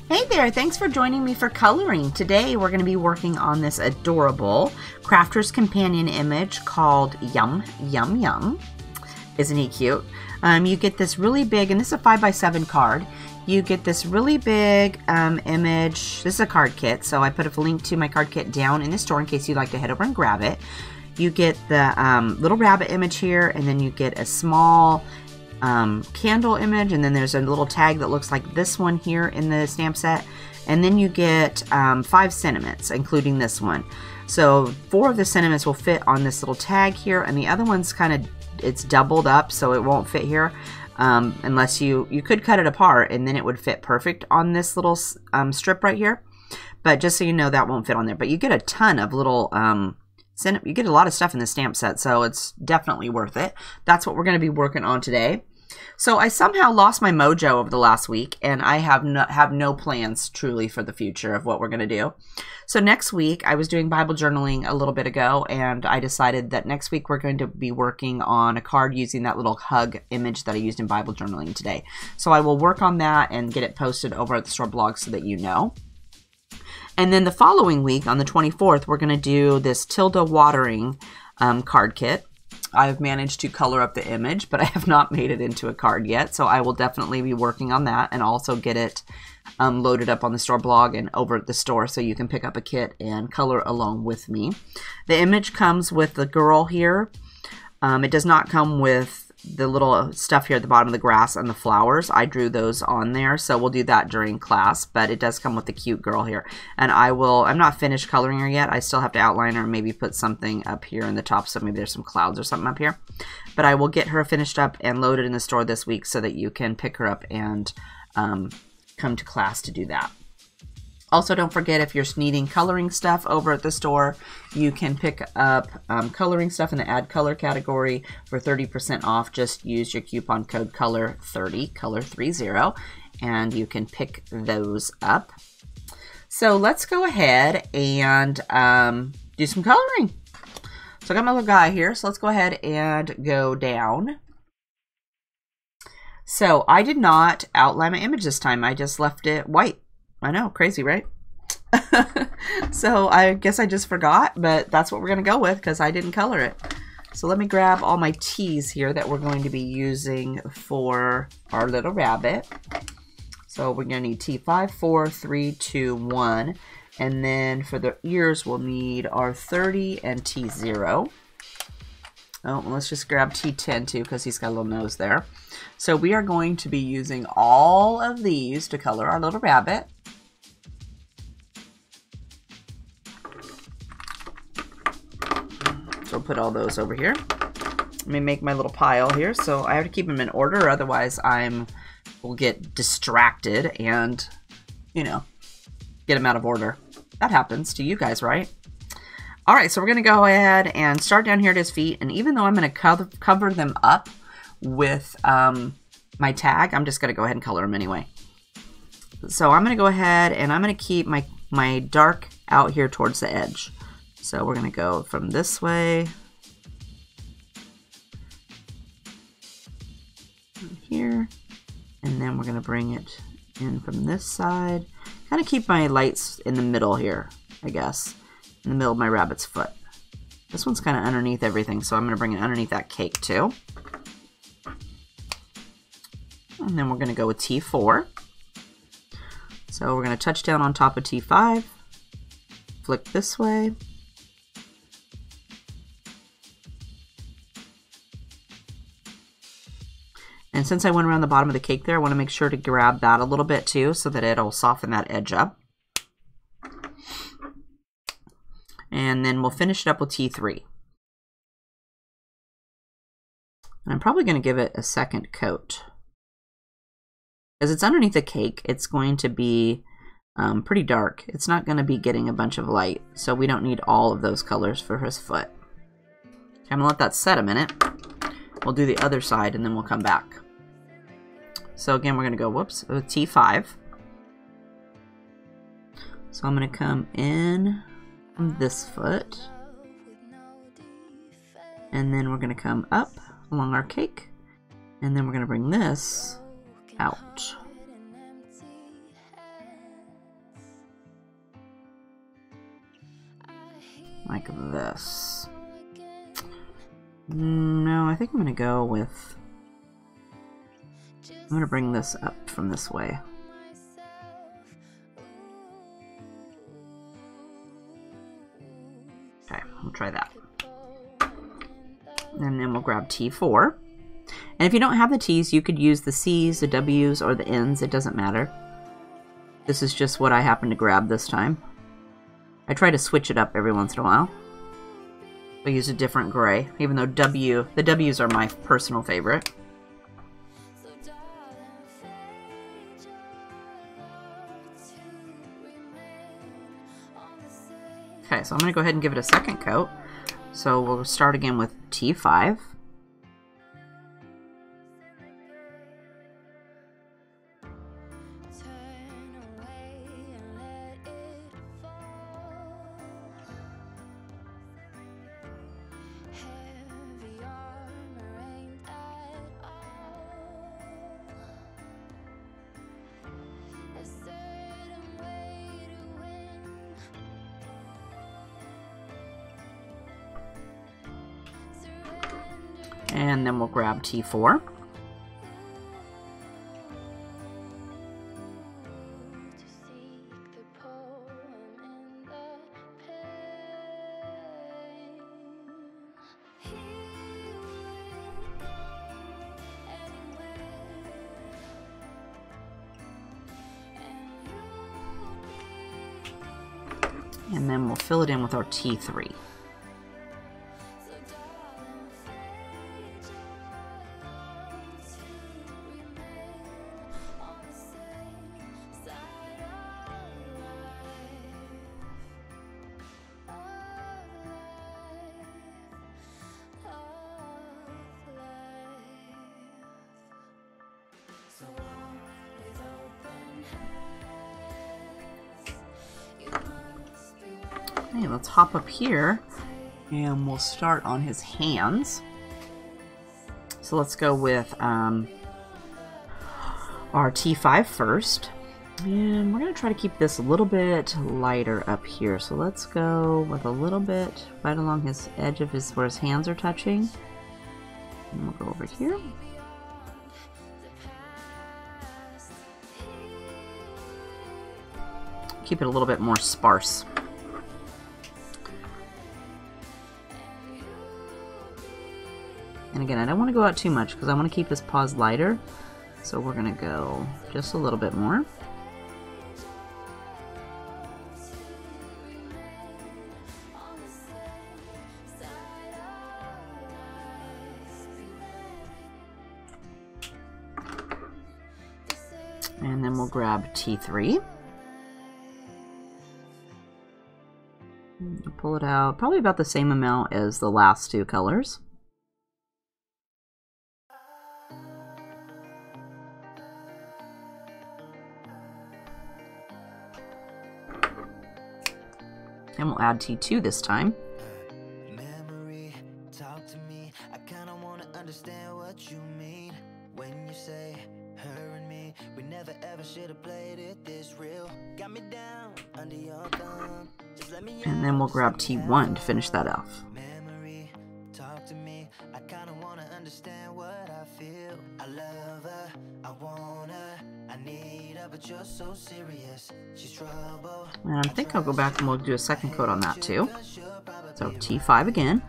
Hey there, thanks for joining me for coloring. Today we're going to be working on this adorable Crafter's Companion image called Yum Yum Yum. Isn't he cute? You get this really big, and this is a 5x7 card. You get this really big image. This is a card kit, so I put a link to my card kit down in the store in case you'd like to head over and grab it. You get the little rabbit image here, and then you get a small candle image, and then there's a little tag that looks like this one here in the stamp set, and then you get 5 sentiments, including this one. So 4 of the sentiments will fit on this little tag here, and the other one's kind of, it's doubled up, so it won't fit here unless you could cut it apart, and then it would fit perfect on this little strip right here. But just so you know, that won't fit on there. But you get a ton of little you get a lot of stuff in the stamp set, so it's definitely worth it. That's what we're going to be working on today. So I somehow lost my mojo over the last week, and I have no plans truly for the future of what we're going to do. So next week, I was doing Bible journaling a little bit ago, and I decided that next week we're going to be working on a card using that little hug image that I used in Bible journaling today. So I will work on that and get it posted over at the store blog so that you know. And then the following week, on the 24th, we're going to do this Tilda watering card kit. I've managed to color up the image, but I have not made it into a card yet. So I will definitely be working on that and also get it loaded up on the store blog and over at the store so you can pick up a kit and color along with me. The image comes with the girl here. It does not come with the little stuff here at the bottom of the grass and the flowers. I drew those on there, so we'll do that during class, but it does come with the cute girl here. And I'm not finished coloring her yet. I still have to outline her and maybe put something up here in the top, so maybe there's some clouds or something up here. But I will get her finished up and loaded in the store this week so that you can pick her up and come to class to do that. Also, don't forget, if you're needing coloring stuff over at the store, you can pick up coloring stuff in the Add Color category for 30% off. Just use your coupon code COLOR30, COLOR30, and you can pick those up. So let's go ahead and do some coloring. So I got my little guy here, so let's go ahead and go down. So I did not outline my image this time. I just left it white. I know, crazy, right? So I guess I just forgot, but that's what we're going to go with because I didn't color it. So let me grab all my T's here that we're going to be using for our little rabbit. So we're going to need T5, 4, 3, 2, 1. And then for the ears, we'll need our 30 and T0. Oh, well, let's just grab T10 too because he's got a little nose there. So we are going to be using all of these to color our little rabbit. So I'll put all those over here. Let me make my little pile here. So I have to keep them in order, otherwise will get distracted and, you know, get them out of order. That happens to you guys, right? All right, so we're going to go ahead and start down here at his feet. And even though I'm going to cover them up with my tag, I'm just going to go ahead and color them anyway. So I'm going to go ahead and I'm going to keep my dark out here towards the edge. So we're going to go from this way here, and then we're going to bring it in from this side. Kind of keep my lights in the middle here, I guess, in the middle of my rabbit's foot. This one's kind of underneath everything, so I'm going to bring it underneath that cake too. And then we're going to go with T4. So we're going to touch down on top of T5, flick this way. And since I went around the bottom of the cake there, I want to make sure to grab that a little bit too so that it'll soften that edge up. And then we'll finish it up with T3. And I'm probably going to give it a second coat. Because it's underneath the cake, it's going to be pretty dark. It's not going to be getting a bunch of light, so we don't need all of those colors for his foot. Okay, I'm going to let that set a minute. We'll do the other side and then we'll come back. So again, we're going to go, whoops, with T5. So I'm going to come in from this foot. And then we're going to come up along our cake. And then we're going to bring this out. like this. No, I think I'm going to go with... I'm going to bring this up from this way. Okay, we'll try that. And then we'll grab T4. And if you don't have the T's, you could use the C's, the W's, or the N's. It doesn't matter. This is just what I happen to grab this time. I try to switch it up every once in a while. I use a different gray, even though the W's are my personal favorite. Okay, so I'm going to go ahead and give it a second coat. So we'll start again with T5. And then we'll grab T4. And then we'll fill it in with our T3. Okay, let's hop up here and we'll start on his hands. So let's go with our T5 first. And we're going to try to keep this a little bit lighter up here. So let's go with a little bit right along his edge of his, where his hands are touching. And we'll go over here. Keep it a little bit more sparse. And again, I don't want to go out too much because I want to keep his paws lighter. So we're going to go just a little bit more. And then we'll grab T3. Pull it out, probably about the same amount as the last two colors. And we'll add T2 this time. Memory, talk to me. I kinda wanna understand what you mean when you say her and me. We never ever should have played it this real. Got me down under your thumb. Just let me. And then we'll grab T1 to finish that off. Memory, talk to me. I kinda wanna understand what I feel. I love her, I want her, I need her, but you're so serious. She's trouble. And I think I'll go back and we'll do a second coat on that too. So T5 again.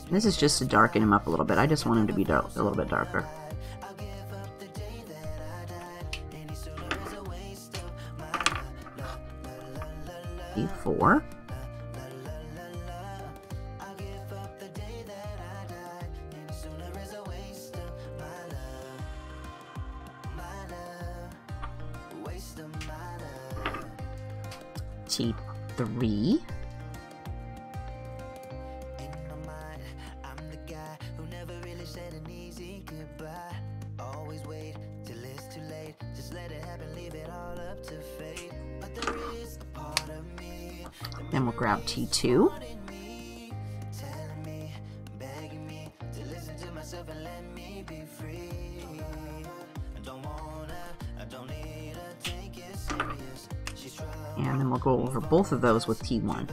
This is just to darken him up a little bit. I just want him to be a little bit darker. T4. T3. Then we'll grab T2. go over both of those with T1.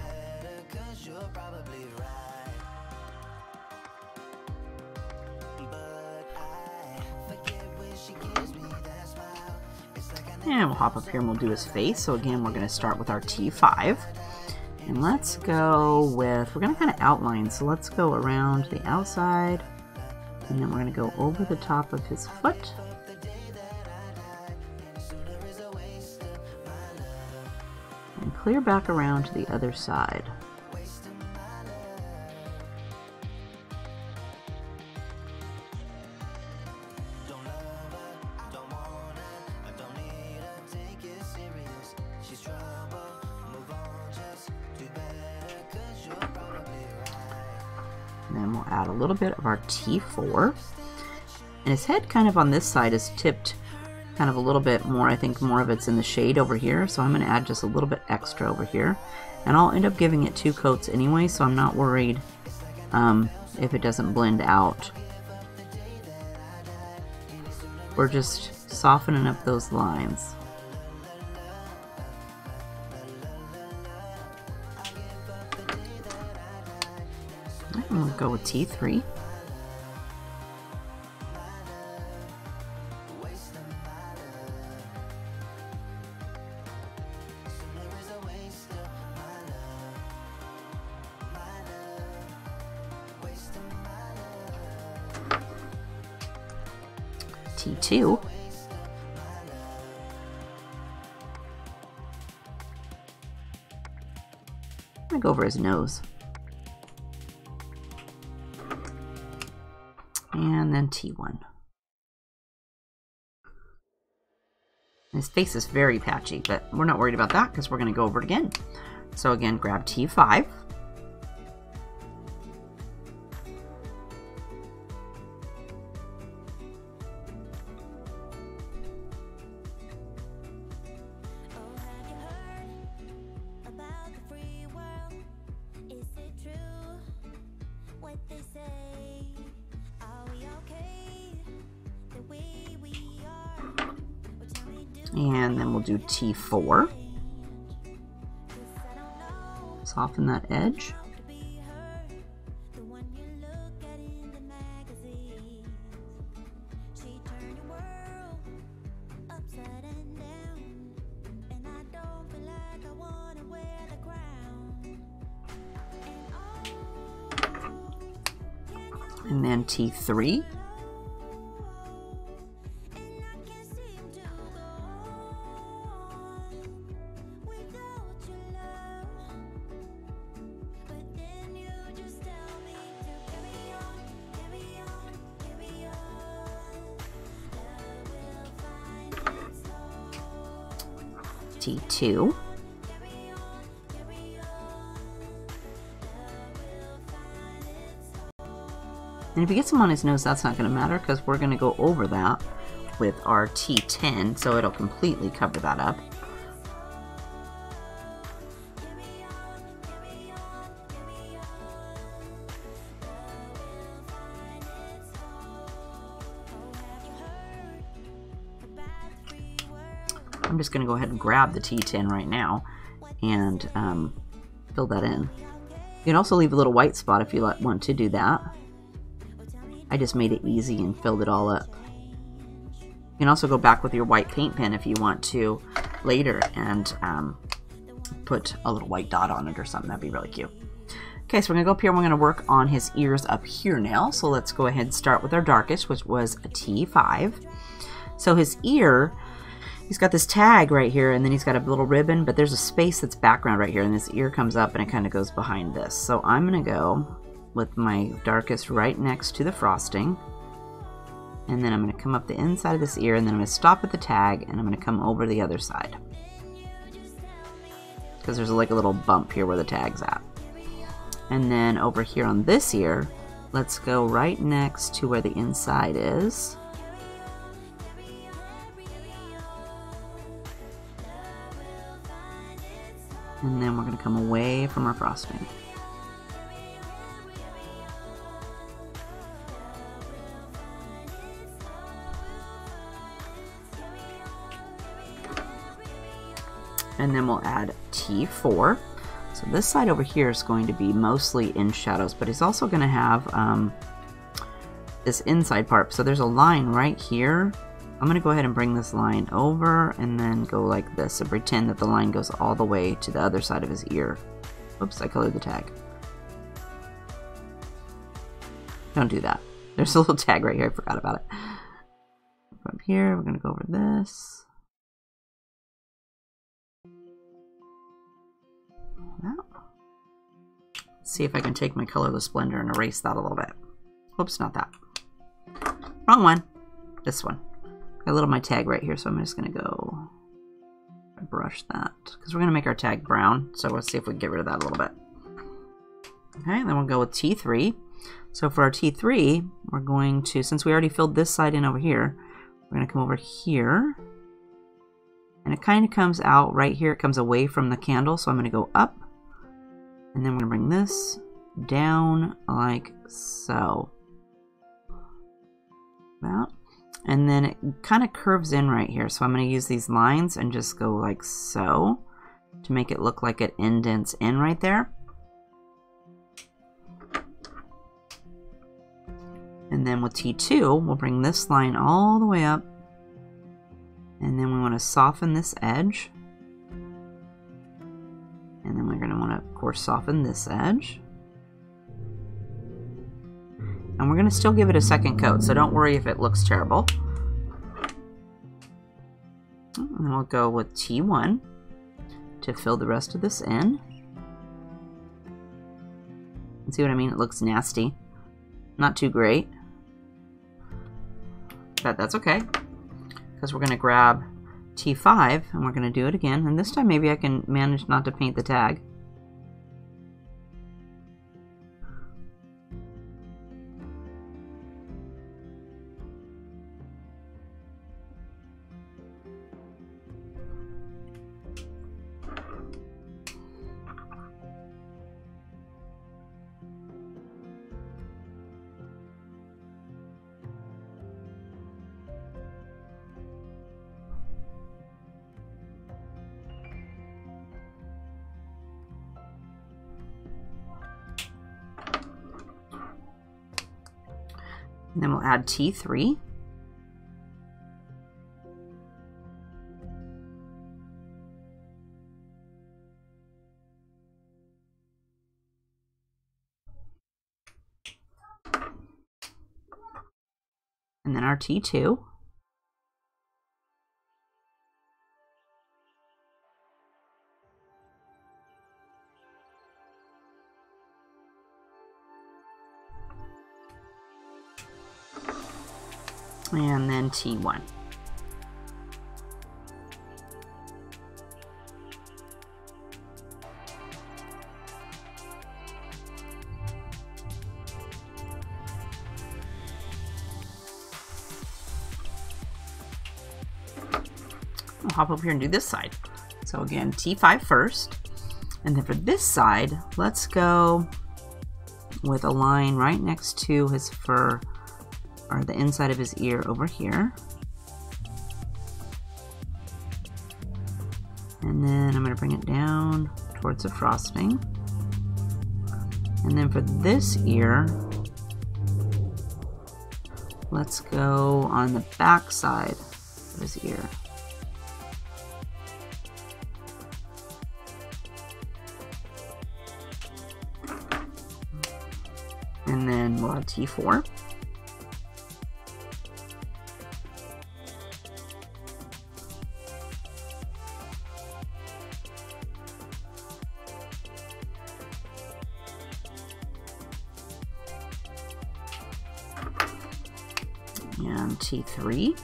And we'll hop up here and we'll do his face. So again, we're going to start with our T5. And let's go with, we're going to kind of outline. So let's go around the outside. And then we're going to go over the top of his foot. And clear back around to the other side. And then we'll add a little bit of our T4. And his head kind of on this side is tipped kind of a little bit more. I think more of it's in the shade over here. So I'm going to add just a little bit extra over here. And I'll end up giving it 2 coats anyway, so I'm not worried if it doesn't blend out. We're just softening up those lines. And we'll go with T3. T2. I'm gonna go over his nose. And then T1. His face is very patchy, but we're not worried about that because we're going to go over it again. So again, grab T5. And then we'll do T4. Soften that edge. And then T3. T2. And if he gets some on his nose, that's not going to matter because we're going to go over that with our T10, so it'll completely cover that up. I'm just going to go ahead and grab the T10 right now and fill that in. You can also leave a little white spot if you want to do that. I just made it easy and filled it all up. You can also go back with your white paint pen if you want to later and put a little white dot on it or something. That'd be really cute. Okay, so we're going to go up here and we're going to work on his ears up here now. So let's go ahead and start with our darkest, which was a T5. So his ear, he's got this tag right here, and then he's got a little ribbon, but there's a space that's background right here, and this ear comes up and it kind of goes behind this. So I'm going to go with my darkest right next to the frosting, and then I'm going to come up the inside of this ear, and then I'm going to stop at the tag, and I'm going to come over the other side because there's like a little bump here where the tag's at. And then over here on this ear, let's go right next to where the inside is. And then we're going to come away from our frosting. And then we'll add T4. So this side over here is going to be mostly in shadows, but he's also going to have this inside part. So there's a line right here. I'm going to go ahead and bring this line over and then go like this and pretend that the line goes all the way to the other side of his ear. Oops, I colored the tag. Don't do that. There's a little tag right here. I forgot about it. From here, we're going to go over this. See if I can take my colorless blender and erase that a little bit. Oops, not that. Wrong one. This one. Got a little my tag right here, so I'm just going to go brush that. Because we're going to make our tag brown, so let's see if we can get rid of that a little bit. Okay, then we'll go with T3. So for our T3, we're going to, since we already filled this side in over here, we're going to come over here. And it kind of comes out right here. It comes away from the candle, so I'm going to go up. And then we're going to bring this down like so. That. And then it kind of curves in right here. So I'm going to use these lines and just go like so to make it look like it indents in right there. And then with T2, we'll bring this line all the way up. And then we want to soften this edge. And then we're going to want to, of course, soften this edge. And we're going to still give it a second coat, so don't worry if it looks terrible. And then we'll go with T1 to fill the rest of this in. See what I mean? It looks nasty. Not too great. But that's okay. Because we're going to grab T5 and we're going to do it again. And this time maybe I can manage not to paint the tag. And then we'll add T3. And then our T2. And then T1. I'll hop over here and do this side. So again, T5 first. And then for this side, let's go with a line right next to his fur, or the inside of his ear over here. And then I'm going to bring it down towards the frosting. And then for this ear, let's go on the back side of his ear. And then we'll add T4. And T3.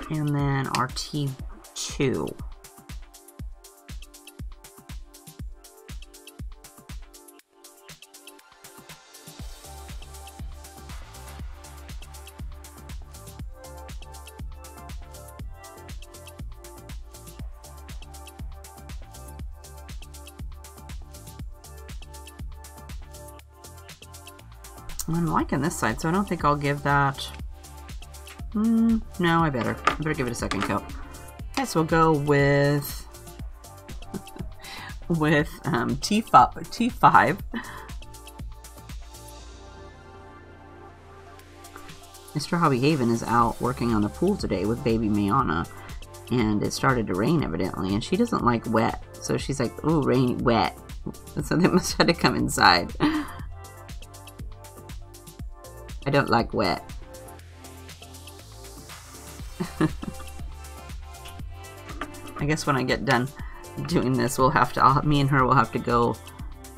And then our T2. I'm liking this side, so I don't think I'll give that. No, I better give it a second coat. Okay, so we'll go with T5. Mr. HeathersHobbieHaven is out working on the pool today with baby Neenah, and it started to rain evidently, and she doesn't like wet, so she's like, "Ooh, rain, wet." So they must have to come inside. I don't like wet. I guess when I get done doing this, we'll have to, me and her will have to go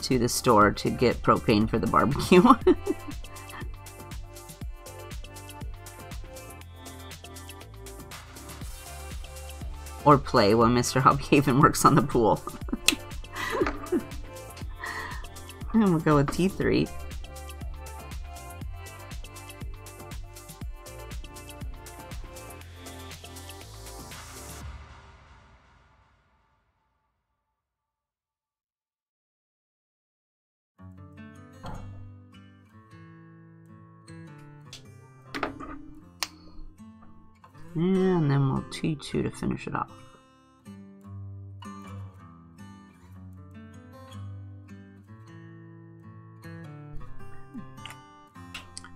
to the store to get propane for the barbecue. Or play while Mr. HeathersHobbieHaven works on the pool. And we'll go with T3. And then we'll T2 to finish it off.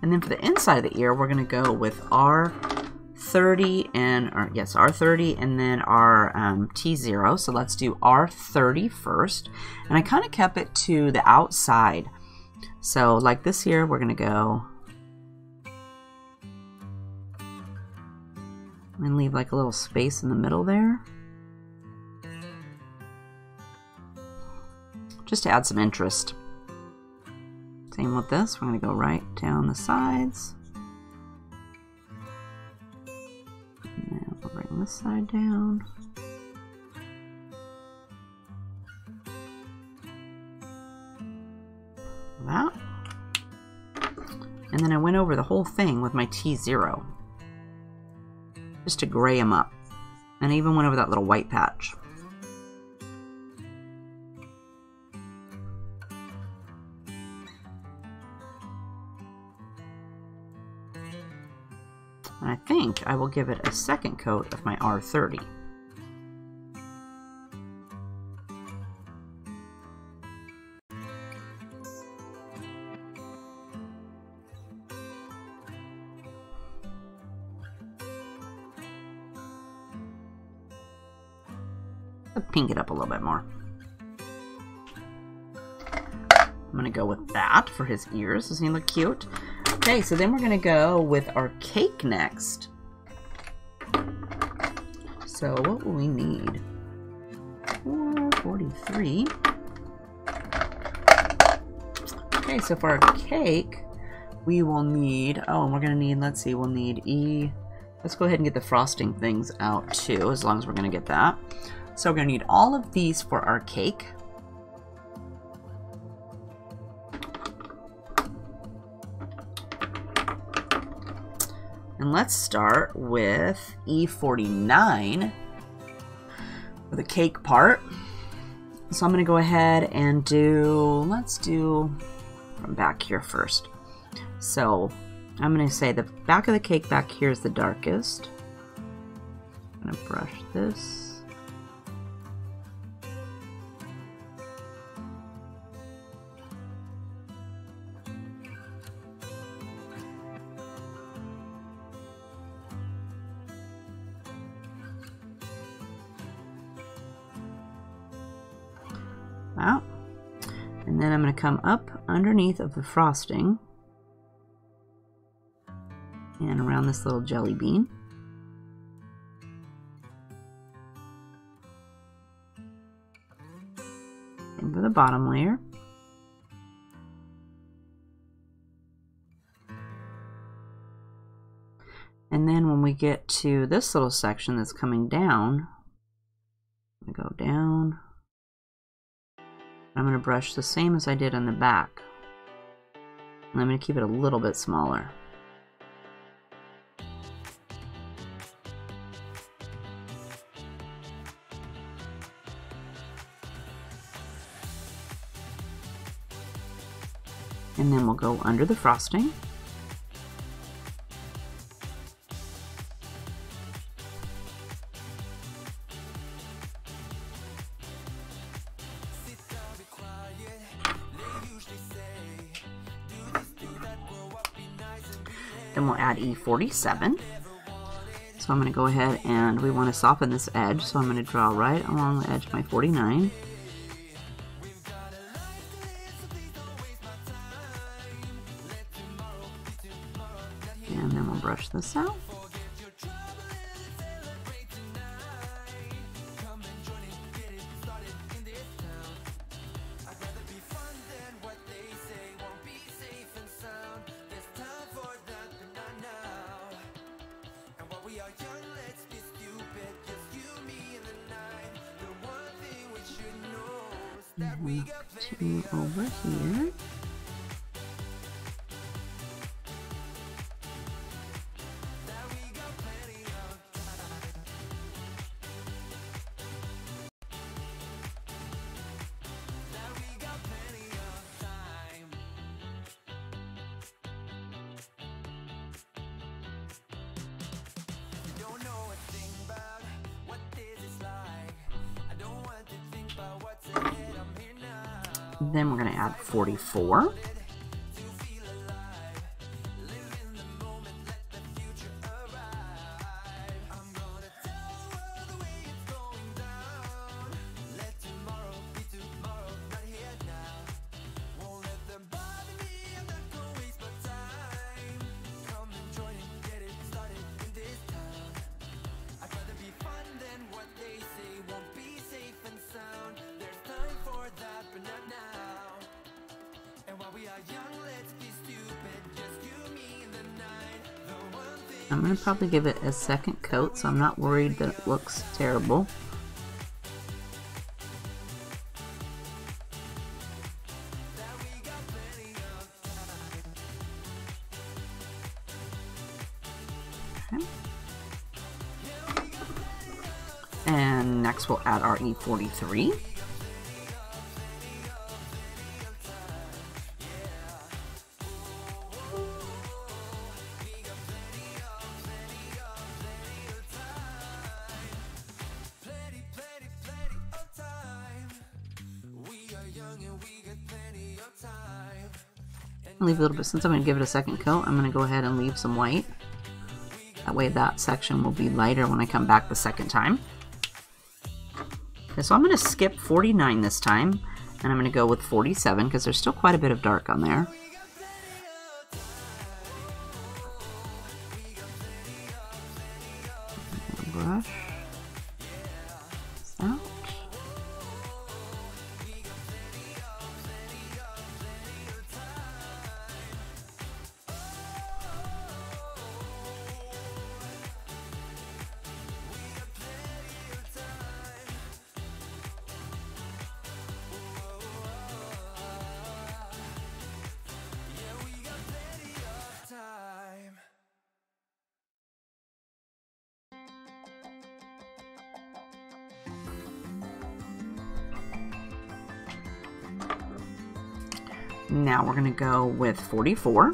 And then for the inside of the ear, we're going to go with R30 and, R30 and then our T0. So let's do R30 first. And I kind of kept it to the outside. So like this here, we're going to go and leave like a little space in the middle there. Just to add some interest. Same with this, we're going to go right down the sides. And then we'll bring this side down. That. And then I went over the whole thing with my T0. Just to gray them up. And I even went over that little white patch. And I think I will give it a second coat of my R30. Pink it up a little bit more. I'm gonna go with that for his ears. Doesn't he look cute? Okay, so then we're gonna go with our cake next. So what will we need? 443. Okay, so for our cake, we will need, and we're gonna need, let's see, we'll need let's go ahead and get the frosting things out too, as long as we're gonna get that. So we're going to need all of these for our cake. And let's start with E49 for the cake part. So I'm going to go ahead and let's do from back here first. So I'm going to say the back of the cake back here is the darkest. I'm going to brush this. Out. And then I'm going to come up underneath of the frosting and around this little jelly bean. And for the bottom layer. And then when we get to this little section that's coming down, I'm going to go down. I'm going to brush the same as I did on the back. And I'm going to keep it a little bit smaller. And then we'll go under the frosting. Then we'll add E47. So I'm going to go ahead and we want to soften this edge, so I'm going to draw right along the edge of my 49. And then we'll brush this out. Two over here. Then we're going to add 44. I'm going to probably give it a second coat, so I'm not worried that it looks terrible. Okay. And next we'll add our E43. Leave a little bit, since I'm going to give it a second coat, I'm going to go ahead and leave some white. That way that section will be lighter when I come back the second time. Okay, so I'm going to skip 49 this time, and I'm going to go with 47 because there's still quite a bit of dark on there. Brush this out. Now we're going to go with 44.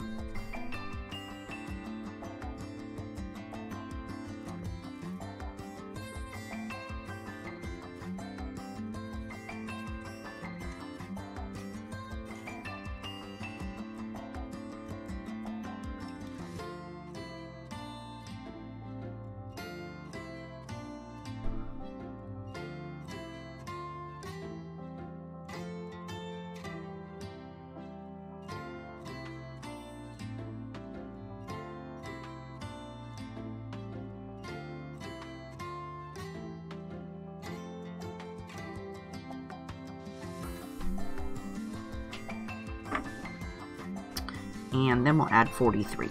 And then we'll add 43.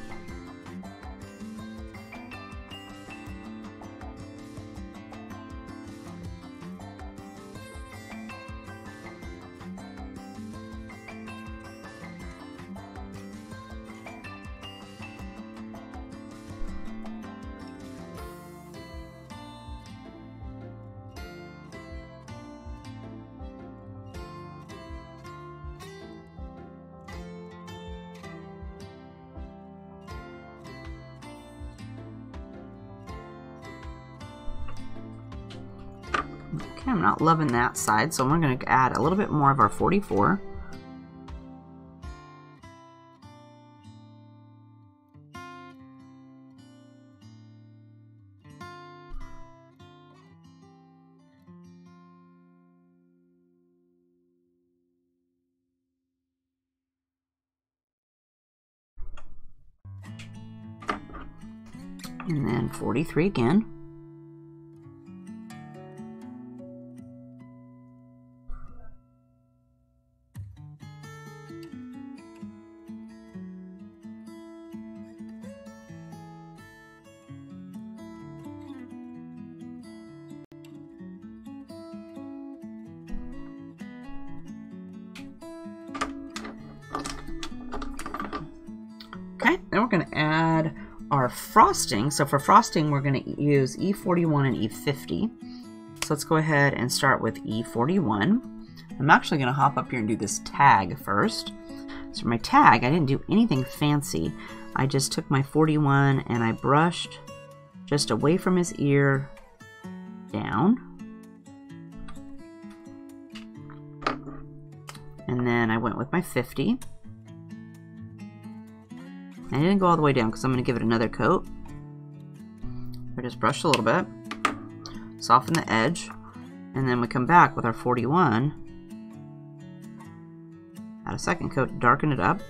Okay, I'm not loving that side, so I'm going to add a little bit more of our 44. And then 43 again. Okay, then we're going to add our frosting. So for frosting, we're going to use E41 and E50. So let's go ahead and start with E41. I'm actually going to hop up here and do this tag first. So for my tag, I didn't do anything fancy. I just took my 41 and I brushed just away from his ear down. And then I went with my 50. I didn't go all the way down because I'm going to give it another coat. I just brushed a little bit, soften the edge, and then we come back with our 41. Add a second coat, darken it up.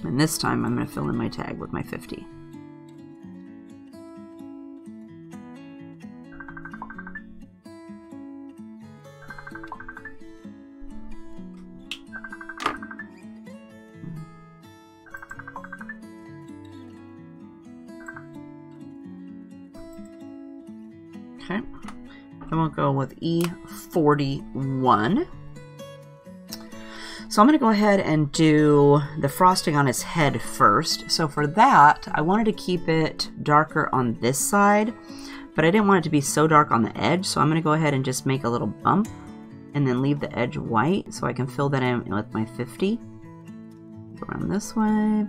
And this time I'm going to fill in my tag with my 50. Okay, then we'll go with E41. So I'm going to go ahead and do the frosting on his head first. So for that, I wanted to keep it darker on this side, but I didn't want it to be so dark on the edge. So I'm going to go ahead and just make a little bump and then leave the edge white so I can fill that in with my 50. Go around this way.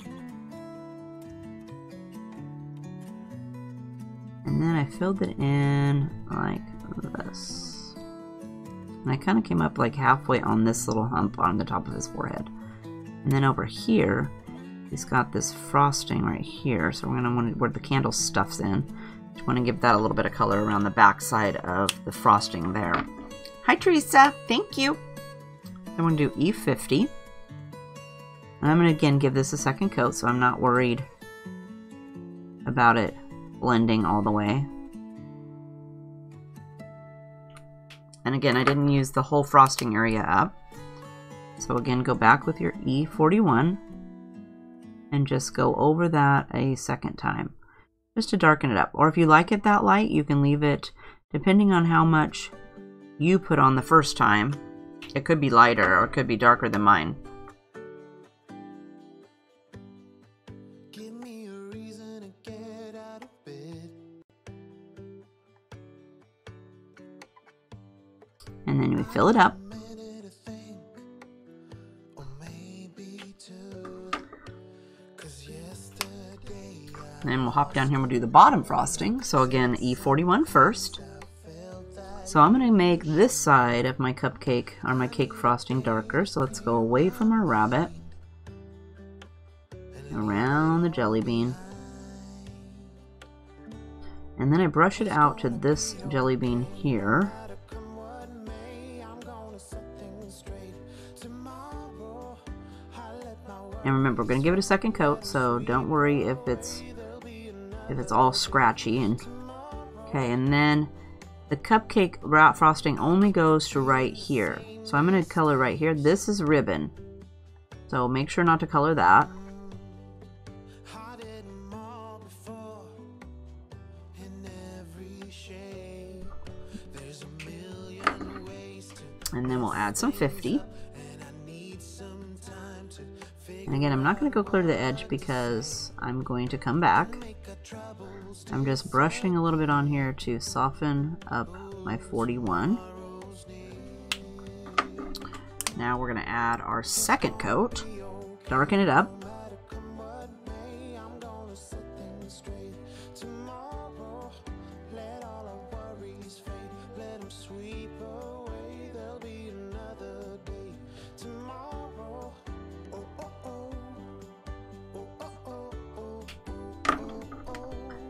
And then I filled it in like this. And I kind of came up like halfway on this little hump on the top of his forehead. And then over here, he's got this frosting right here. So we're going to want where the candle stuffs in. Just want to give that a little bit of color around the back side of the frosting there. Hi, Teresa. Thank you. Then we're going to do E50. And I'm going to again give this a second coat so I'm not worried about it blending all the way. And again, I didn't use the whole frosting area up. So again, go back with your E41 and just go over that a second time just to darken it up. Or if you like it that light, you can leave it, depending on how much you put on the first time. It could be lighter or it could be darker than mine. And then we fill it up. And then we'll hop down here and we'll do the bottom frosting. So again, E41 first. So I'm going to make this side of my cupcake or my cake frosting darker. So let's go away from our rabbit. Around the jelly bean. And then I brush it out to this jelly bean here. And remember, we're going to give it a second coat, so don't worry if it's all scratchy. And okay, and then the cupcake frosting only goes to right here. So I'm going to color right here. This is ribbon, so make sure not to color that. And then we'll add some 50. And again, I'm not going to go clear to the edge because I'm going to come back. I'm just brushing a little bit on here to soften up my 41. Now we're going to add our second coat, darken it up.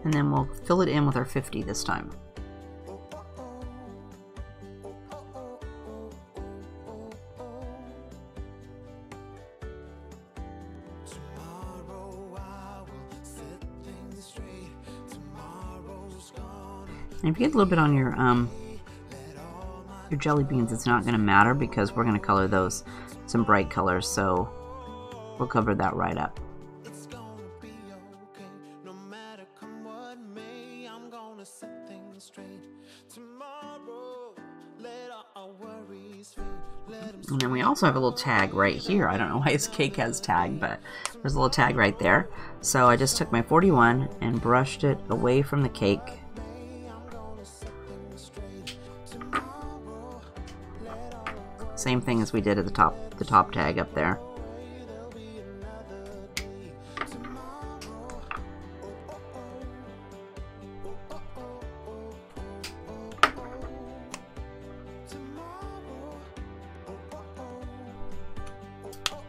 And then we'll fill it in with our 50 this time. And if you get a little bit on your jelly beans, it's not going to matter because we're going to color those some bright colors, so we'll cover that right up. And then we also have a little tag right here. I don't know why his cake has tag, but there's a little tag right there. So I just took my 41 and brushed it away from the cake. Same thing as we did at the top tag up there.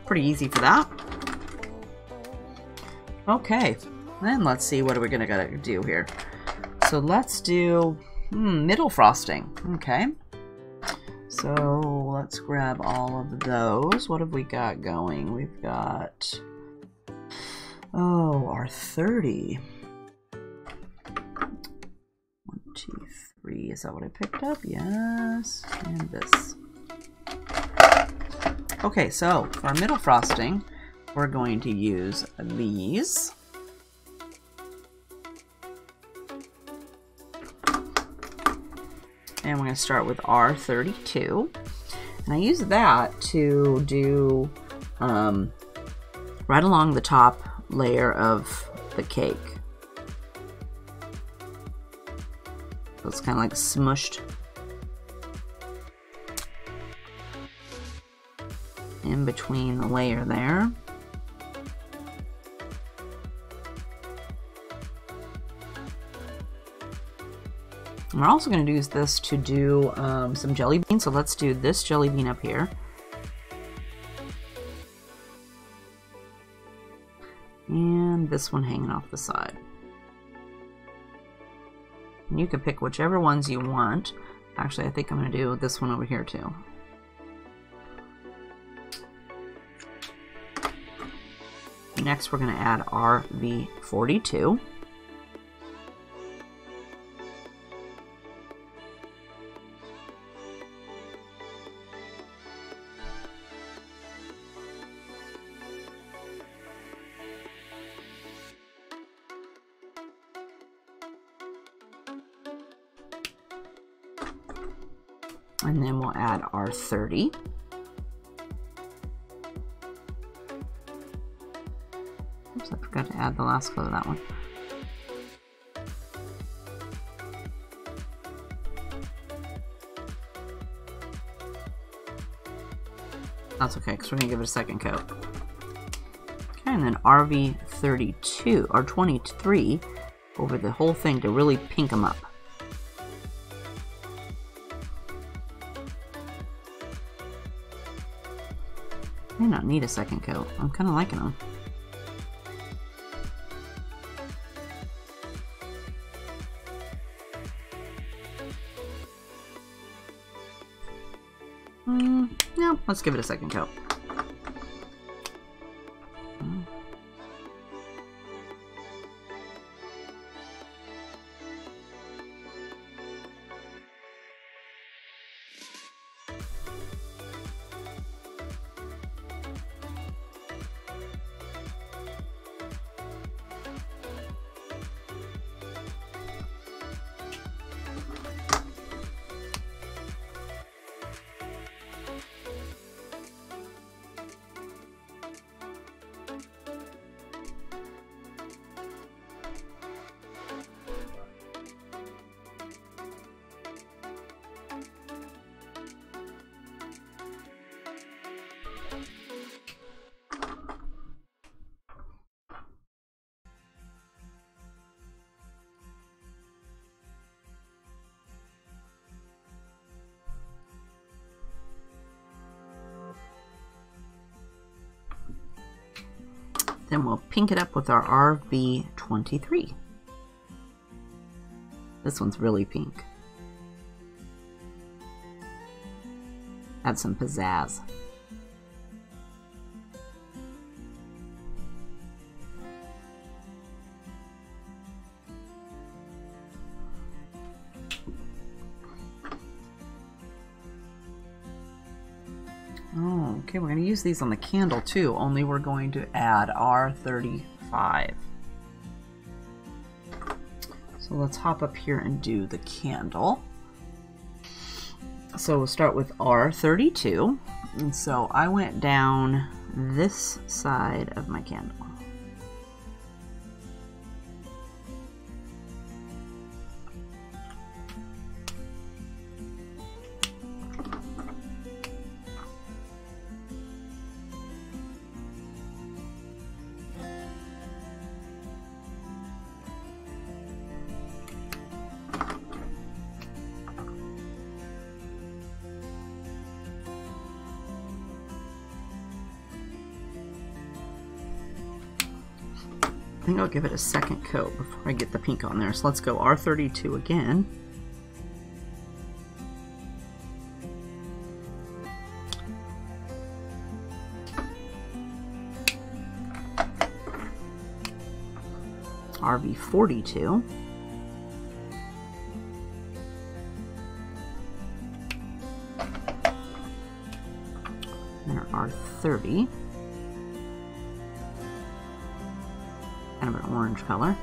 Pretty easy for that. Okay, then let's see what are we gonna do here. So let's do middle frosting. Okay. So let's grab all of those. What have we got going? We've got, oh, our 30. 1, 2, 3. Is that what I picked up? Yes. And this. Okay, so for our middle frosting, we're going to use these. And we're going to start with R32. And I use that to do right along the top layer of the cake. So it's kind of like smushed in between the layer there. And we're also going to use this to do some jelly beans. So let's do this jelly bean up here. And this one hanging off the side. And you can pick whichever ones you want. Actually, I think I'm going to do this one over here too. Next, we're going to add RV42. And then we'll add R30. Oops, I forgot to add the last coat of that one. That's okay, because we're going to give it a second coat. Okay, and then RV32, or 23, over the whole thing to really pink them up. May not need a second coat. I'm kind of liking them. No, let's give it a second coat. Then we'll pink it up with our RV23. This one's really pink. Add some pizzazz. Oh, okay, we're going to use these on the candle too, only we're going to add R35. So let's hop up here and do the candle. So we'll start with R32. And so I went down this side of my candle. I think I'll give it a second coat before I get the pink on there. So let's go R32 again. RV42. And R30. Kind of an orange color.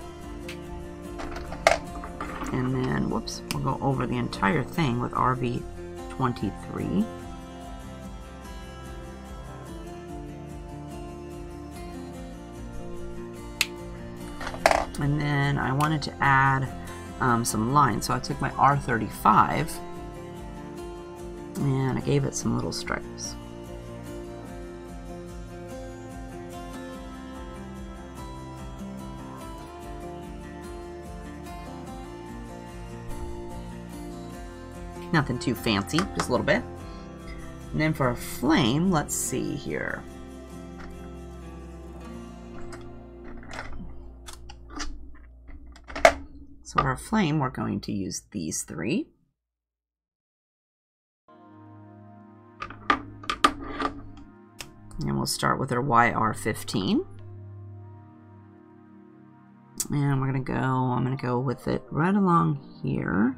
And then, whoops, we'll go over the entire thing with RV23. And then I wanted to add some lines, so I took my R35 and I gave it some little stripes. Nothing too fancy, just a little bit. And then for a flame, let's see here. So for a flame, we're going to use these three. And we'll start with our YR15. And we're gonna go, I'm gonna go with it right along here.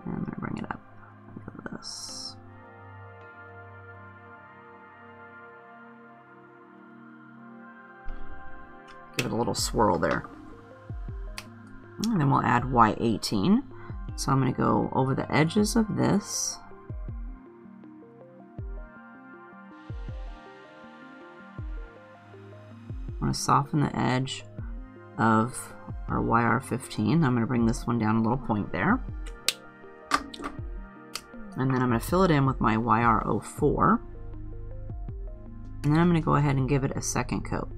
And I'm going to bring it up like this. Give it a little swirl there. And then we'll add Y18. So I'm going to go over the edges of this. I want to soften the edge of our YR15. I'm going to bring this one down a little point there. And then I'm going to fill it in with my YR04. And then I'm going to go ahead and give it a second coat.